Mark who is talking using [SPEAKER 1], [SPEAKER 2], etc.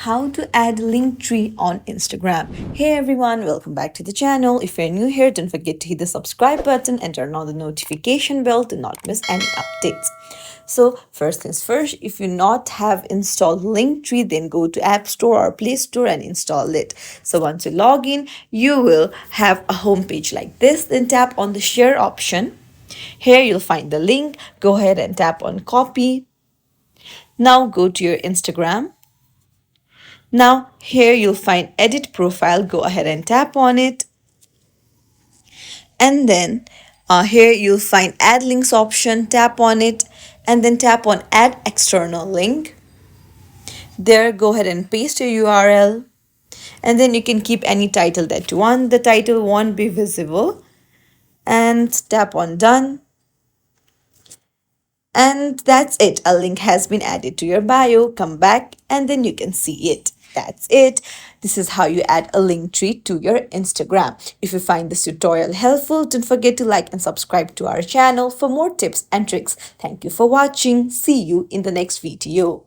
[SPEAKER 1] how to add Linktree on Instagram. Hey everyone, welcome back to the channel. If you're new here, don't forget to hit the subscribe button and turn on the notification bell to not miss any updates. So first things first, if you not have installed Linktree, then go to App Store or Play Store and install it. So once you log in, you will have a home page like this. Then tap on the share option. Here you'll find the link. Go ahead and tap on copy. Now go to your Instagram. Now here you'll find edit profile. Go ahead and tap on it. And then here you'll find add links option. Tap on it and then tap on add external link. There go ahead and paste your URL. And then you can keep any title that you want. The title won't be visible. And tap on done. And that's it. A link has been added to your bio. Come back and then you can see it. That's it. This is how you add a link tree to your Instagram. If you find this tutorial helpful, don't forget to like and subscribe to our channel for more tips and tricks. Thank you for watching. See you in the next video.